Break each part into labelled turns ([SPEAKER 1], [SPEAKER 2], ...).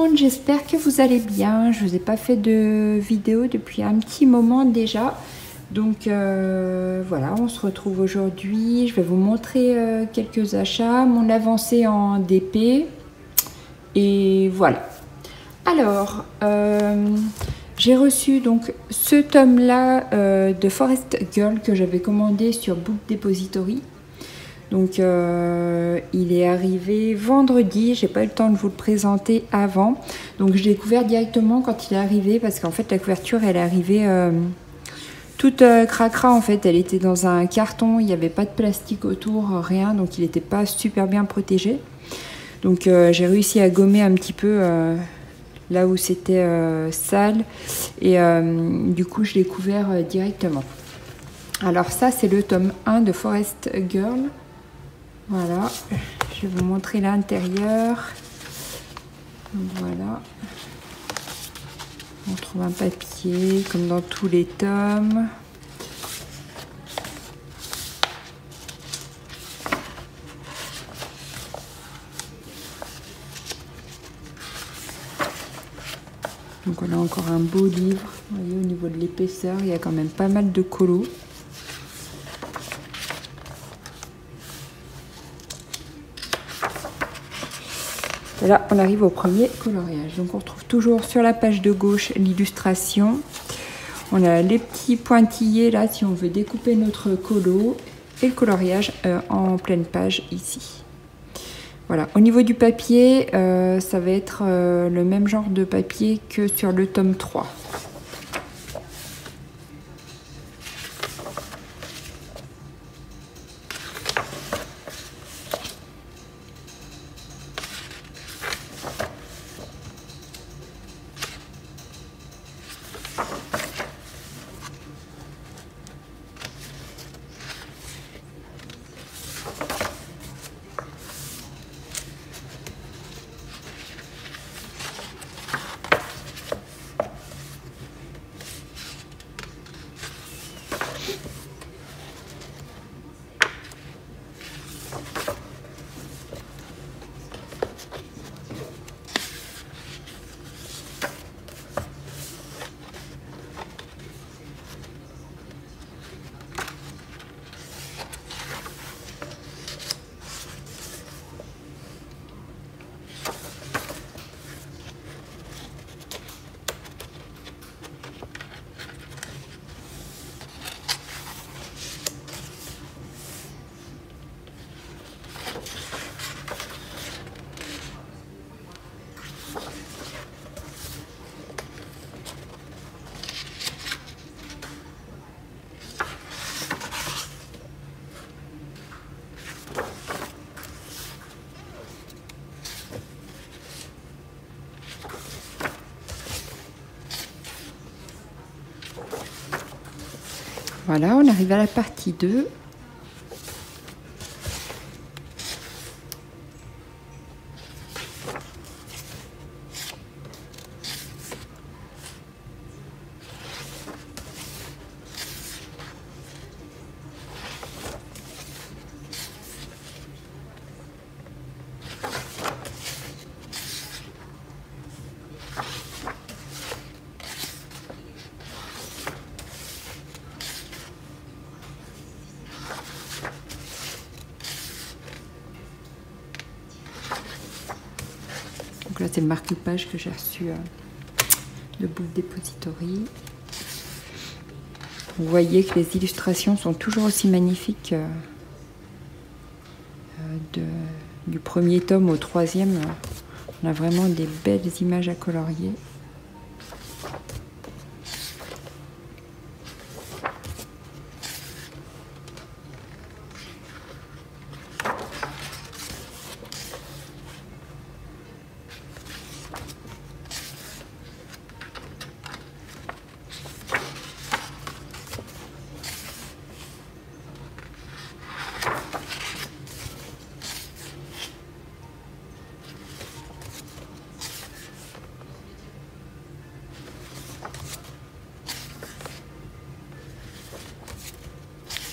[SPEAKER 1] monde, j'espère que vous allez bien. Je vous ai pas fait de vidéo depuis un petit moment déjà. Donc voilà, on se retrouve aujourd'hui. Je vais vous montrer quelques achats, mon avancée en DP. Et voilà. Alors, j'ai reçu donc ce tome-là de Forest Girl que j'avais commandé sur Book Depository. Donc il est arrivé vendredi, j'ai pas eu le temps de vous le présenter avant. Donc je l'ai découvert directement quand il est arrivé parce qu'en fait la couverture elle est arrivée toute cracra en fait. Elle était dans un carton, il n'y avait pas de plastique autour, rien. Donc il n'était pas super bien protégé. Donc j'ai réussi à gommer un petit peu là où c'était sale. Et du coup je l'ai couvert directement. Alors ça c'est le tome 1 de Forest Girl. Voilà, je vais vous montrer l'intérieur. Voilà. On trouve un papier comme dans tous les tomes. Donc on a encore un beau livre. Vous voyez, au niveau de l'épaisseur, il y a quand même pas mal de colos. Et là, on arrive au premier coloriage. Donc, on retrouve toujours sur la page de gauche l'illustration. On a les petits pointillés là, si on veut découper notre colo. Et le coloriage en pleine page ici. Voilà. Au niveau du papier, ça va être le même genre de papier que sur le tome 3. Voilà, on arrive à la partie 2. Donc là, c'est le marque-page que j'ai reçu de Book Depository. Vous voyez que les illustrations sont toujours aussi magnifiques du premier tome au troisième. On a vraiment des belles images à colorier.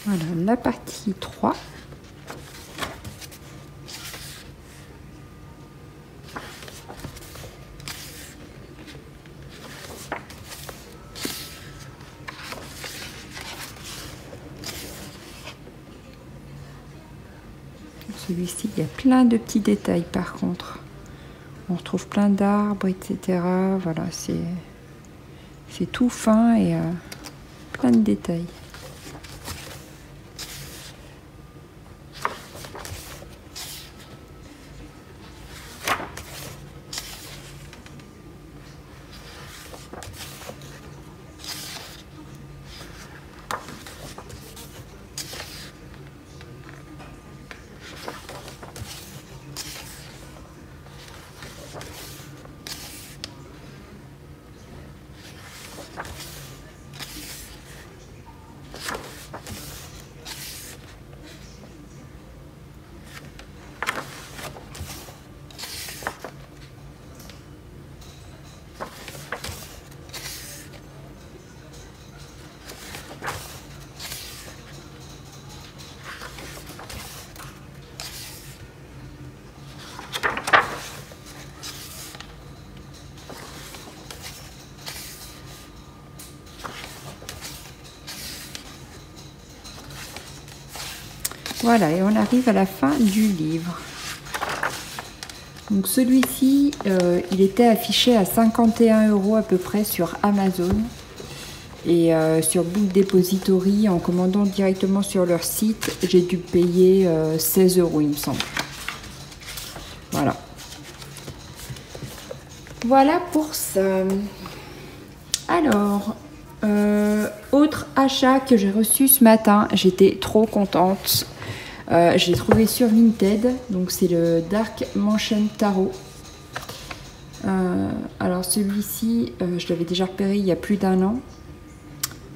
[SPEAKER 1] Voilà, la partie 3. celui-ci, il y a plein de petits détails par contre. On retrouve plein d'arbres, etc. Voilà, c'est tout fin et plein de détails. Voilà, et on arrive à la fin du livre. Donc celui-ci, il était affiché à 51 € à peu près sur Amazon. Et sur Book Depository, en commandant directement sur leur site, j'ai dû payer 16 € il me semble. Voilà. Voilà pour ça. Alors, autre achat que j'ai reçu ce matin, j'étais trop contente. Je l'ai trouvé sur Vinted, donc c'est le Dark Mansion Tarot. Alors celui-ci, je l'avais déjà repéré il y a plus d'1 an,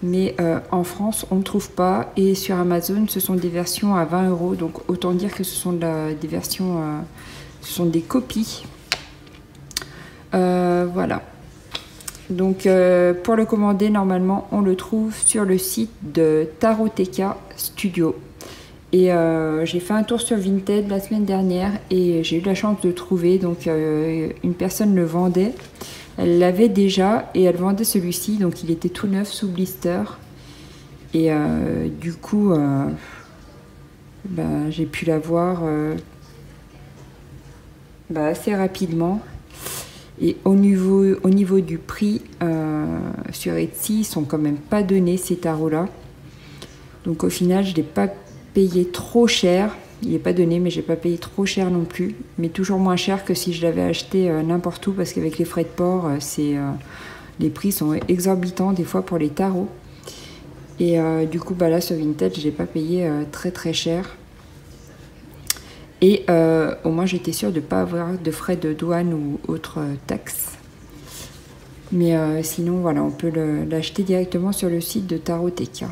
[SPEAKER 1] mais en France on ne le trouve pas, et sur Amazon ce sont des versions à 20 €, donc autant dire que ce sont des versions, ce sont des copies. Voilà. Donc pour le commander, normalement on le trouve sur le site de Taroteka Studio. Et j'ai fait un tour sur Vinted la semaine dernière et j'ai eu la chance de trouver. Donc une personne le vendait, elle l'avait déjà et elle vendait celui-ci, donc il était tout neuf sous blister. Et du coup, j'ai pu l'avoir assez rapidement. Et au niveau du prix, sur Etsy, ils sont quand même pas donnés ces tarots-là. Donc au final, je ne l'ai pas payé trop cher. Il n'est pas donné, mais j'ai pas payé trop cher non plus. Mais toujours moins cher que si je l'avais acheté n'importe où, parce qu'avec les frais de port, les prix sont exorbitants des fois pour les tarots. Et du coup, là sur Vinted, je l'ai pas payé très très cher. Et au moins, j'étais sûre de ne pas avoir de frais de douane ou autre taxes. Mais sinon, voilà, on peut l'acheter directement sur le site de Taroteka.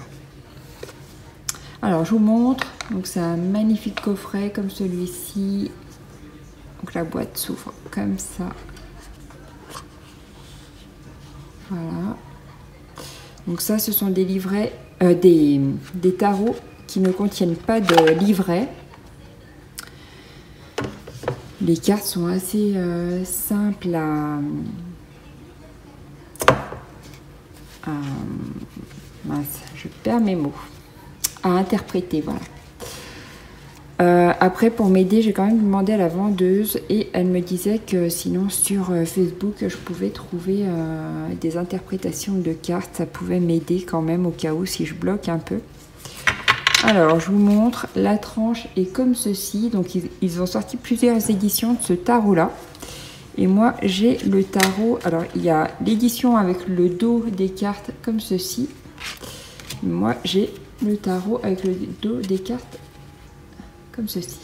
[SPEAKER 1] Alors, je vous montre. Donc, c'est un magnifique coffret comme celui-ci. Donc, la boîte s'ouvre comme ça. Voilà. Donc, ça, ce sont des livrets, des tarots qui ne contiennent pas de livret. Les cartes sont assez simples à mince, je perds mes mots. À interpréter, voilà. Après, pour m'aider, j'ai quand même demandé à la vendeuse et elle me disait que sinon sur Facebook, je pouvais trouver des interprétations de cartes. Ça pouvait m'aider quand même au cas où si je bloque un peu. Alors, je vous montre, la tranche est comme ceci. Donc, ils ont sorti plusieurs éditions de ce tarot-là. Et moi, j'ai le tarot. Alors, il y a l'édition avec le dos des cartes comme ceci. Moi, j'ai le tarot avec le dos des cartes comme ceci.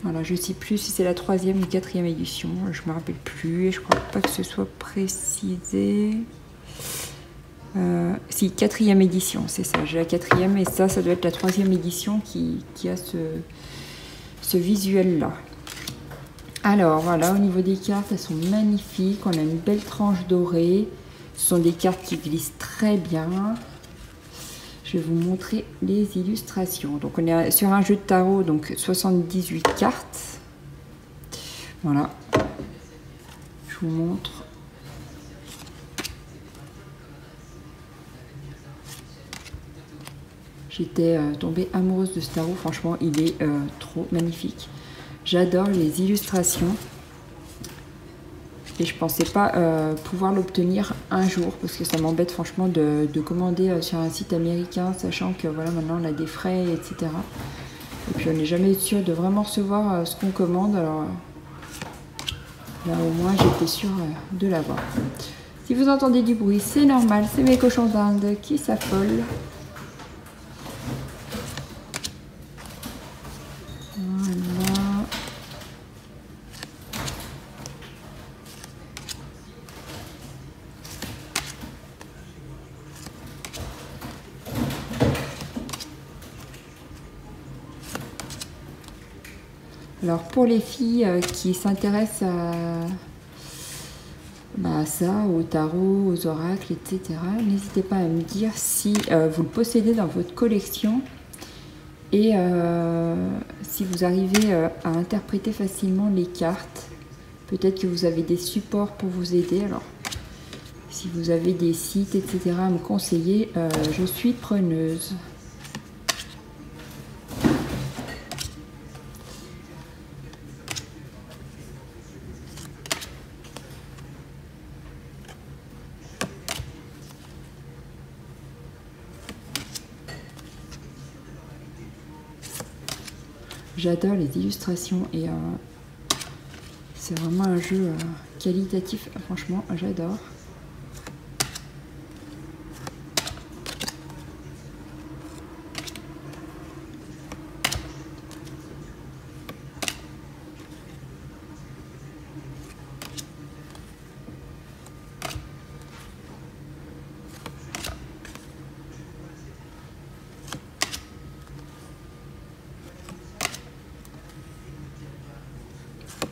[SPEAKER 1] Voilà, je ne sais plus si c'est la 3e ou 4e édition. Je ne me rappelle plus et je ne crois pas que ce soit précisé. Si, 4e édition, c'est ça, j'ai la 4e et ça doit être la 3e édition qui a ce visuel-là. Alors voilà, au niveau des cartes, elles sont magnifiques, on a une belle tranche dorée, ce sont des cartes qui glissent très bien. Je vais vous montrer les illustrations. Donc on est sur un jeu de tarot, donc 78 cartes. Voilà, je vous montre. J'étais tombée amoureuse de ce tarot, franchement il est trop magnifique. J'adore les illustrations. Et je pensais pas pouvoir l'obtenir un jour parce que ça m'embête franchement de commander sur un site américain, sachant que voilà, maintenant on a des frais, etc. Et puis on n'est jamais sûr de vraiment recevoir ce qu'on commande. Alors là au moins j'étais sûre de l'avoir. Si vous entendez du bruit, c'est normal, c'est mes cochons d'Inde qui s'affolent. Voilà. Alors pour les filles qui s'intéressent à ça, au tarot, aux oracles, etc., n'hésitez pas à me dire si vous le possédez dans votre collection et si vous arrivez à interpréter facilement les cartes. Peut-être que vous avez des supports pour vous aider. Alors si vous avez des sites, etc. à me conseiller, je suis preneuse. J'adore les illustrations et c'est vraiment un jeu qualitatif, franchement j'adore.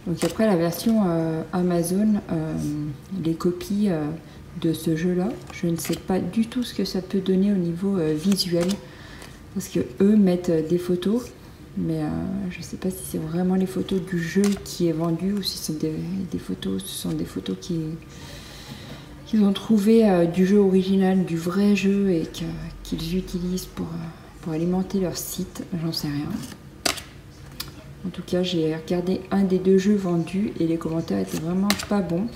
[SPEAKER 1] Donc après la version Amazon, les copies de ce jeu-là, je ne sais pas du tout ce que ça peut donner au niveau visuel, parce que eux mettent des photos, mais je ne sais pas si c'est vraiment les photos du jeu qui est vendu ou si c'est des photos, ce sont des photos qu'ils ont trouvé du jeu original, du vrai jeu et qu'ils utilisent pour alimenter leur site, j'en sais rien. En tout cas, j'ai regardé un des deux jeux vendus et les commentaires étaient vraiment pas bons.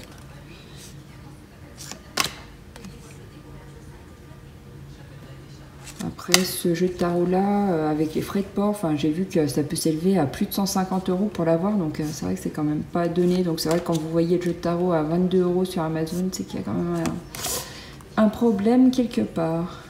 [SPEAKER 1] Après, ce jeu de tarot-là, avec les frais de port, enfin, j'ai vu que ça peut s'élever à plus de 150 € pour l'avoir. Donc, c'est vrai que c'est quand même pas donné. Donc, c'est vrai que quand vous voyez le jeu de tarot à 22 € sur Amazon, c'est qu'il y a quand même un problème quelque part.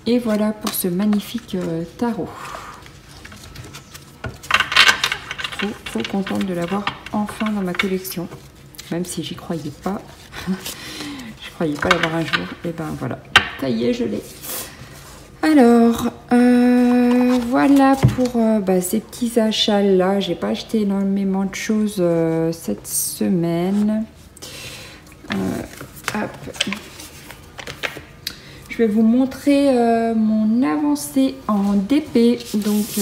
[SPEAKER 1] Et voilà pour ce magnifique tarot. Trop contente de l'avoir enfin dans ma collection. Même si j'y croyais pas. Je croyais pas l'avoir un jour. Et ben voilà. Ça y est, je l'ai. Alors, voilà pour ces petits achats là. J'ai pas acheté énormément de choses cette semaine. Hop. Je vais vous montrer mon avancée en DP. Donc,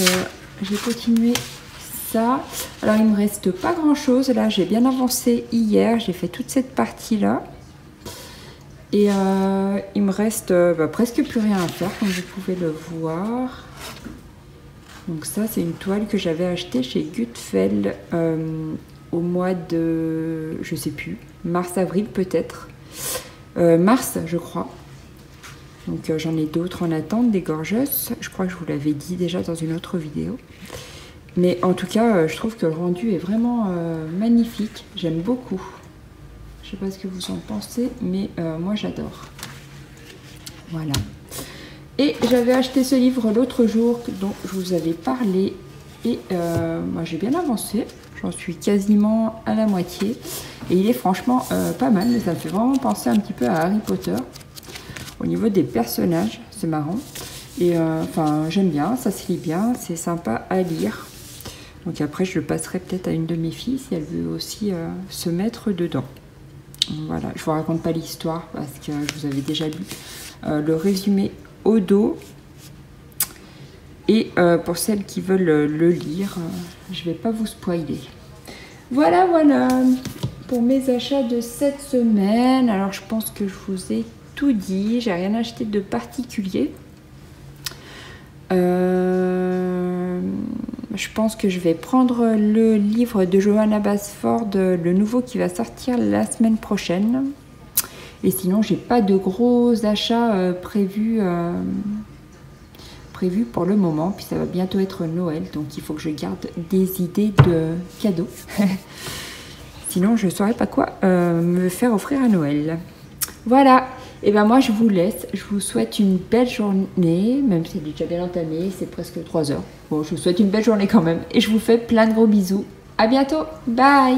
[SPEAKER 1] j'ai continué ça. Alors, il me reste pas grand chose. Là, j'ai bien avancé hier. J'ai fait toute cette partie-là. Et il me reste presque plus rien à faire, comme vous pouvez le voir. Donc ça, c'est une toile que j'avais achetée chez Gutfeld au mois de, je sais plus, mars-avril peut-être. Mars, je crois. Donc j'en ai d'autres en attente, des gorgeous. Je crois que je vous l'avais dit déjà dans une autre vidéo. Mais en tout cas, je trouve que le rendu est vraiment magnifique. J'aime beaucoup. Je sais pas ce que vous en pensez, mais moi j'adore. Voilà. Et j'avais acheté ce livre l'autre jour dont je vous avais parlé. Et moi j'ai bien avancé. J'en suis quasiment à la moitié. Et il est franchement pas mal. Mais ça me fait vraiment penser un petit peu à Harry Potter. Au niveau des personnages, c'est marrant. Et enfin, j'aime bien, ça se lit bien, c'est sympa à lire. Donc après, je le passerai peut-être à une de mes filles si elle veut aussi se mettre dedans. Voilà, je vous raconte pas l'histoire parce que je vous avais déjà lu le résumé au dos. Et pour celles qui veulent le lire, je vais pas vous spoiler. Voilà, voilà pour mes achats de cette semaine. Alors, je pense que je vous ai tout dit, j'ai rien acheté de particulier. Je pense que je vais prendre le livre de Johanna Basford, le nouveau qui va sortir la semaine prochaine. Et sinon, j'ai pas de gros achats prévus pour le moment. Puis ça va bientôt être Noël, donc il faut que je garde des idées de cadeaux. Sinon, je ne saurais pas quoi me faire offrir à Noël. Voilà. Et ben moi je vous laisse, je vous souhaite une belle journée, même si elle est déjà bien entamée, c'est presque 3 heures. Bon, je vous souhaite une belle journée quand même et je vous fais plein de gros bisous. À bientôt, bye!